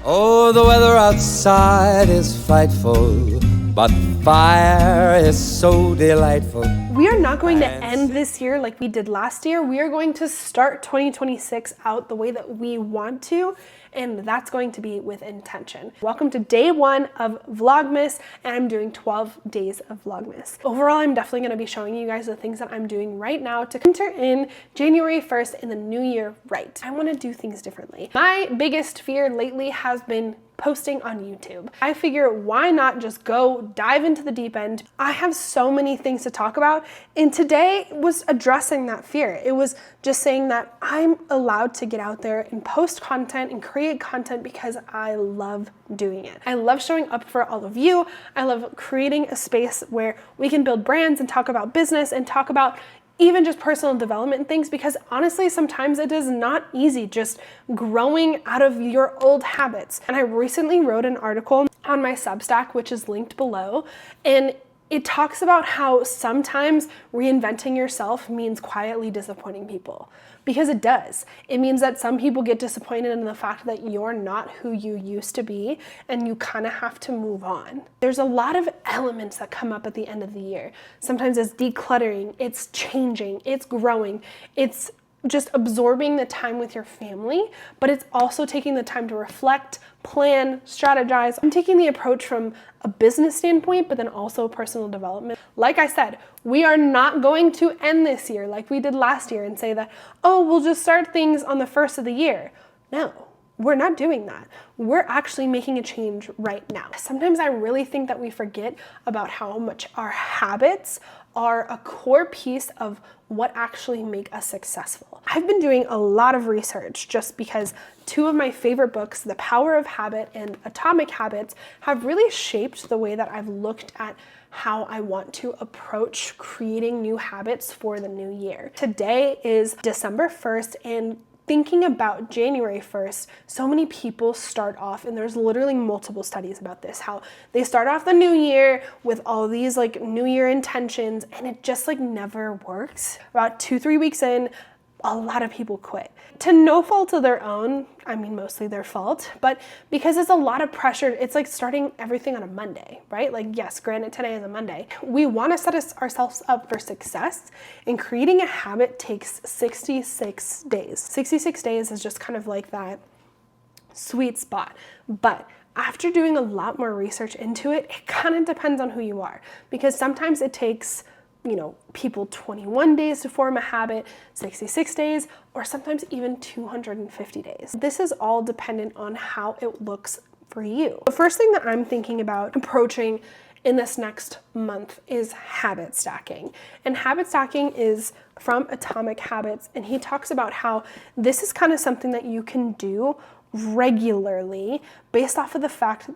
Oh, the weather outside is frightful, but fire is so delightful. We are not going to end this year like we did last year. We are going to start 2026 out the way that we want to, and that's going to be with intention. Welcome to day 1 of Vlogmas, and I'm doing 12 days of Vlogmas. Overall, I'm definitely going to be showing you guys the things that I'm doing right now to enter in January 1st in the new year right. I want to do things differently. My biggest fear lately has been posting on YouTube. I figure why not just go dive into the deep end. I have so many things to talk about, and today was addressing that fear. It was just saying that I'm allowed to get out there and post content and create content because I love doing it. I love showing up for all of you. I love creating a space where we can build brands and talk about business and talk about even just personal development things, because honestly, sometimes it is not easy just growing out of your old habits. And I recently wrote an article on my Substack, which is linked below, and it talks about how sometimes reinventing yourself means quietly disappointing people, because it does. It means that some people get disappointed in the fact that you're not who you used to be, and you kind of have to move on. There's a lot of elements that come up at the end of the year. Sometimes it's decluttering, it's changing, it's growing, it's just absorbing the time with your family, but it's also taking the time to reflect, plan, strategize. I'm taking the approach from a business standpoint, but then also personal development. Like I said, we are not going to end this year like we did last year and say that, oh, we'll just start things on the first of the year. No, we're not doing that. We're actually making a change right now. Sometimes I really think that we forget about how much our habits are a core piece of what actually make us successful. I've been doing a lot of research just because 2 of my favorite books, The Power of Habit and Atomic Habits, have really shaped the way that I've looked at how I want to approach creating new habits for the new year. Today is December 1st, and thinking about January 1st, so many people start off, and there's literally multiple studies about this, how they start off the new year with all these like new year intentions, and it just like never works. About 2-3 weeks in, a lot of people quit. To no fault of their own, I mean mostly their fault, but because it's a lot of pressure, it's like starting everything on a Monday, right? Like yes, granted today is a Monday. We want to set ourselves up for success, and creating a habit takes 66 days. 66 days is just kind of like that sweet spot. But after doing a lot more research into it, it kind of depends on who you are, because sometimes it takes people 21 days to form a habit, 66 days, or sometimes even 250 days. This is all dependent on how it looks for you. The first thing that I'm thinking about approaching in this next month is habit stacking. And habit stacking is from Atomic Habits, and he talks about how this is kind of something that you can do regularly based off of the fact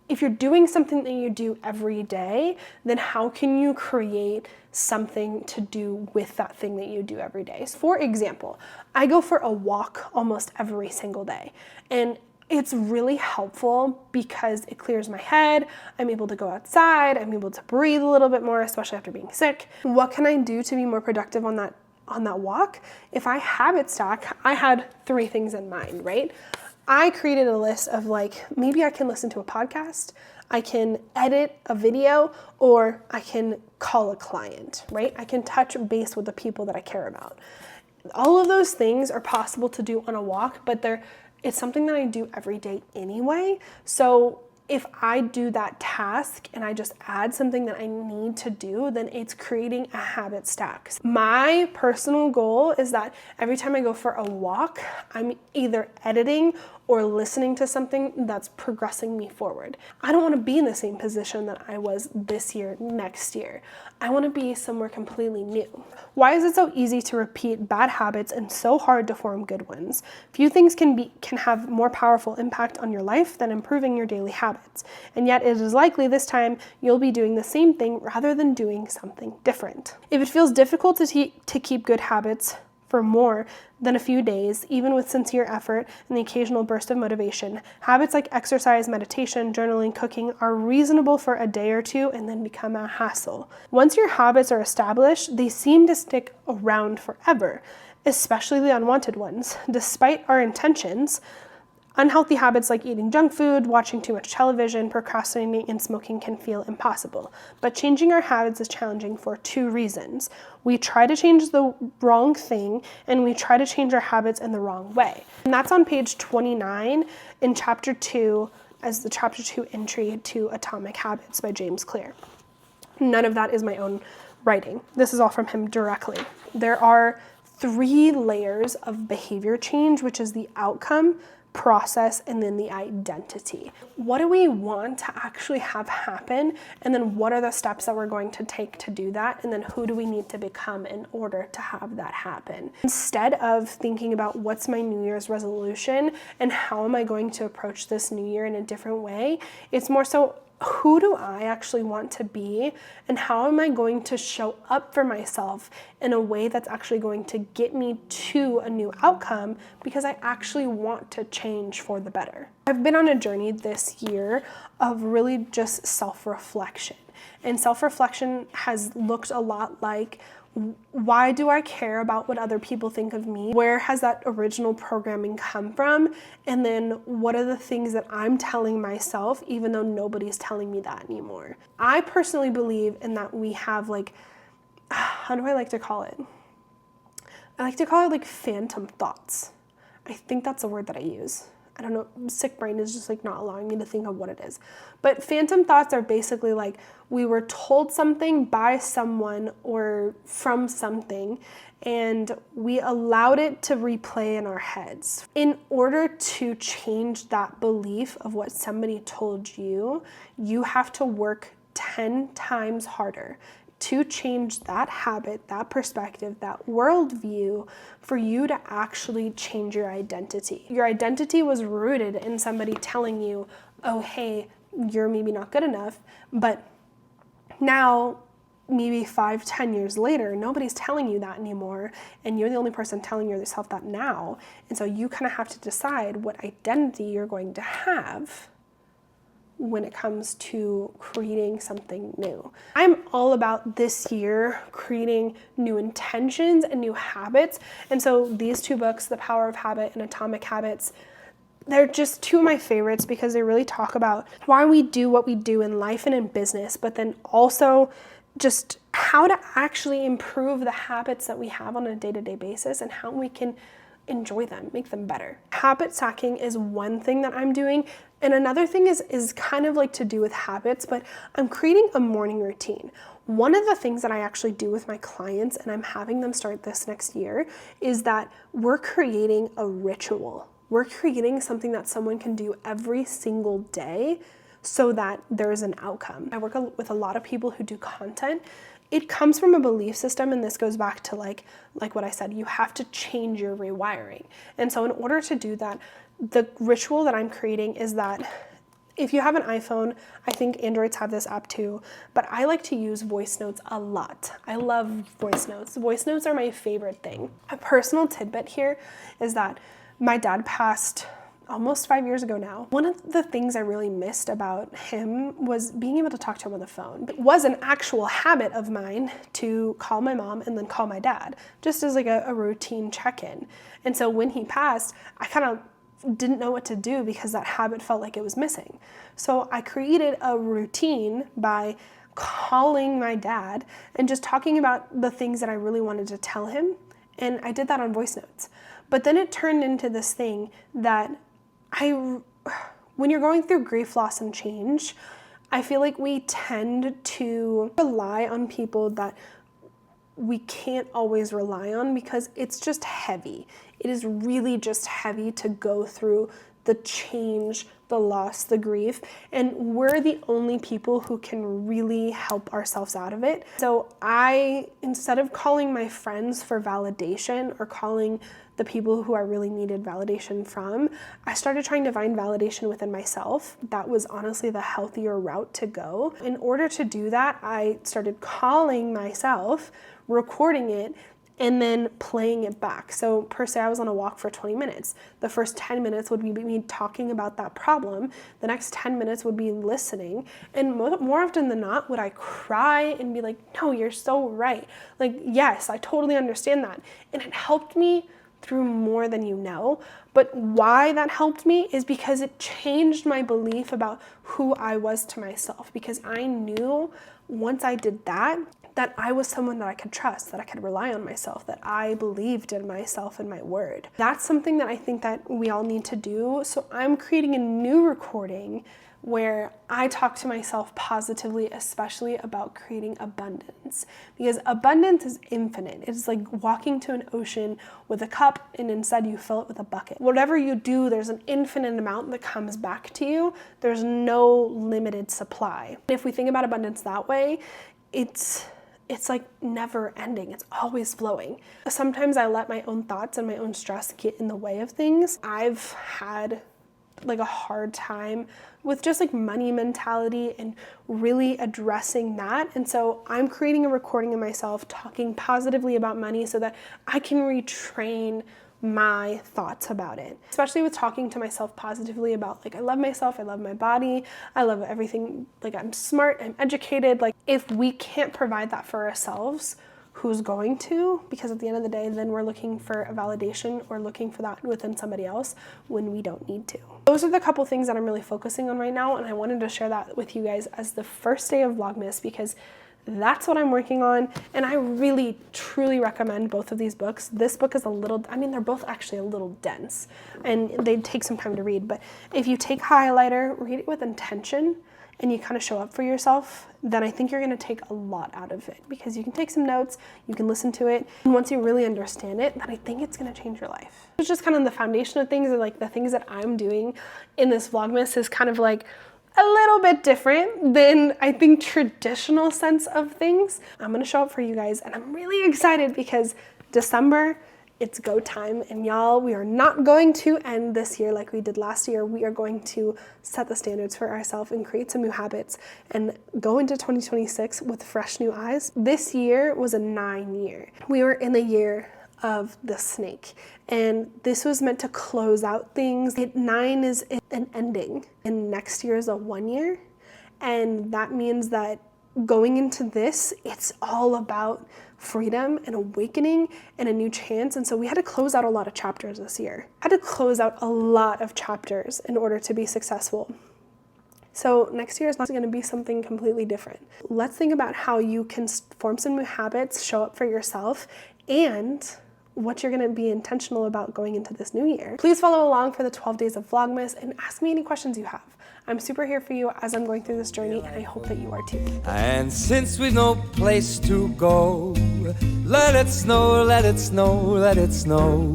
if you're doing something that you do every day, then how can you create something to do with that thing that you do every day? So for example, I go for a walk almost every single day, and it's really helpful because it clears my head. I'm able to go outside. I'm able to breathe a little bit more, especially after being sick. What can I do to be more productive on that walk? If I habit stack, I had 3 things in mind, right? I created a list of like, maybe I can listen to a podcast, I can edit a video, or I can call a client, right? I can touch base with the people that I care about. All of those things are possible to do on a walk, but it's something that I do every day anyway. So if I do that task and I just add something that I need to do, then it's creating a habit stack. My personal goal is that every time I go for a walk, I'm either editing or listening to something that's progressing me forward. I don't want to be in the same position that I was this year, next year. I want to be somewhere completely new. Why is it so easy to repeat bad habits and so hard to form good ones? Few things can have more powerful impact on your life than improving your daily habits. And yet it is likely this time you'll be doing the same thing rather than doing something different. If it feels difficult to keep good habits for more than a few days, even with sincere effort and the occasional burst of motivation, habits like exercise, meditation, journaling, cooking are reasonable for a day or 2 and then become a hassle. Once your habits are established, they seem to stick around forever, especially the unwanted ones. Despite our intentions, Unhealthy habits like eating junk food, watching too much television, procrastinating, and smoking can feel impossible. But changing our habits is challenging for two reasons. We try to change the wrong thing, and we try to change our habits in the wrong way. And that's on page 29 in chapter 2 as the chapter 2 entry to Atomic Habits by James Clear. None of that is my own writing. This is all from him directly. There are 3 layers of behavior change, which is the outcome, process, and then the identity. What do we want to actually have happen? And then what are the steps that we're going to take to do that? And then who do we need to become in order to have that happen? Instead of thinking about what's my New Year's resolution and how am I going to approach this new year in a different way, it's more so, who do I actually want to be, and how am I going to show up for myself in a way that's actually going to get me to a new outcome because I actually want to change for the better. I've been on a journey this year of really just self-reflection, and self-reflection has looked a lot like, why do I care about what other people think of me? Where has that original programming come from? And then what are the things that I'm telling myself, even though nobody's telling me that anymore? I personally believe in that we have how do I like to call it? I like to call it phantom thoughts. I think that's a word that I use. I don't know, sick brain is just not allowing me to think of what it is. But phantom thoughts are basically we were told something by someone or from something, and we allowed it to replay in our heads. In order to change that belief of what somebody told you, you have to work 10 times harder to change that habit, that perspective, that worldview for you to actually change your identity. Your identity was rooted in somebody telling you, oh, hey, you're maybe not good enough, but now maybe 5-10 years later, nobody's telling you that anymore, and you're the only person telling yourself that now. And so you kind of have to decide what identity you're going to have when it comes to creating something new. I'm all about this year creating new intentions and new habits. And so these 2 books, The Power of Habit and Atomic Habits, they're just 2 of my favorites because they really talk about why we do what we do in life and in business, but then also just how to actually improve the habits that we have on a day-to-day basis and how we can enjoy them, make them better. Habit stacking is one thing that I'm doing. And another thing is kind of to do with habits, but I'm creating a morning routine. One of the things that I actually do with my clients, and I'm having them start this next year, is that we're creating a ritual. We're creating something that someone can do every single day so that there's an outcome. I work with a lot of people who do content. It comes from a belief system, and this goes back to like what I said, you have to change your rewiring. And so in order to do that, the ritual that I'm creating is that if you have an iPhone, I think Androids have this app too, but I like to use voice notes a lot. I love voice notes. Voice notes are my favorite thing. A personal tidbit here is that my dad passed almost 5 years ago now. One of the things I really missed about him was being able to talk to him on the phone. It was an actual habit of mine to call my mom and then call my dad, just as a routine check-in. And so when he passed, I kind of didn't know what to do because that habit felt like it was missing. So I created a routine by calling my dad and just talking about the things that I really wanted to tell him. And I did that on voice notes. But then it turned into this thing that when you're going through grief, loss, and change, I feel like we tend to rely on people that we can't always rely on because it's just heavy. It is really just heavy to go through the change, the loss, the grief, and we're the only people who can really help ourselves out of it. So instead of calling my friends for validation or calling the people who I really needed validation from, I started trying to find validation within myself. That was honestly the healthier route to go. In order to do that, I started calling myself, recording it, and then playing it back. So per se, I was on a walk for 20 minutes. The first 10 minutes would be me talking about that problem. The next 10 minutes would be listening. And more often than not, would I cry and be like, no, you're so right. Yes, I totally understand that. And it helped me through more than you know. But why that helped me is because it changed my belief about who I was to myself, because I knew once I did that, that I was someone that I could trust, that I could rely on myself, that I believed in myself and my word. That's something that I think that we all need to do. So I'm creating a new recording where I talk to myself positively, especially about creating abundance, because abundance is infinite. It's like walking to an ocean with a cup and instead you fill it with a bucket. Whatever you do, there's an infinite amount that comes back to you. There's no limited supply. If we think about abundance that way, it's like never ending. It's always flowing. Sometimes I let my own thoughts and my own stress get in the way of things. I've had like a hard time with just like money mentality and really addressing that. And so I'm creating a recording of myself talking positively about money so that I can retrain my thoughts about it, especially with talking to myself positively about like, I love myself, I love my body, I love everything, like I'm smart, I'm educated. Like if we can't provide that for ourselves, who's going to? Because at the end of the day, then we're looking for a validation or looking for that within somebody else when we don't need to. Those are the couple things that I'm really focusing on right now, and I wanted to share that with you guys as the first day of Vlogmas because that's what I'm working on, and I really, truly recommend both of these books. This book is a little, I mean, they're both actually a little dense, and they take some time to read, but if you take highlighter, read it with intention, and you kind of show up for yourself, then I think you're gonna take a lot out of it because you can take some notes, you can listen to it, and once you really understand it, then I think it's gonna change your life. It's just kind of the foundation of things, and like the things that I'm doing in this Vlogmas is kind of like a little bit different than I think traditional sense of things. I'm gonna show up for you guys, and I'm really excited because December, it's go time, and y'all, we are not going to end this year like we did last year. We are going to set the standards for ourselves and create some new habits and go into 2026 with fresh new eyes. This year was a 9 year. We were in the year of the snake, and this was meant to close out things. 9 is an ending, and next year is a 1 year, and that means that going into this, it's all about freedom and awakening and a new chance. And so we had to close out a lot of chapters this year. I had to close out a lot of chapters in order to be successful. So next year is not going to be something completely different. Let's think about how you can form some new habits, show up for yourself, and what you're going to be intentional about going into this new year. Please follow along for the 12 days of Vlogmas and ask me any questions you have. I'm super here for you as I'm going through this journey, and I hope that you are too. And since we've no place to go, let it snow, let it snow, let it snow.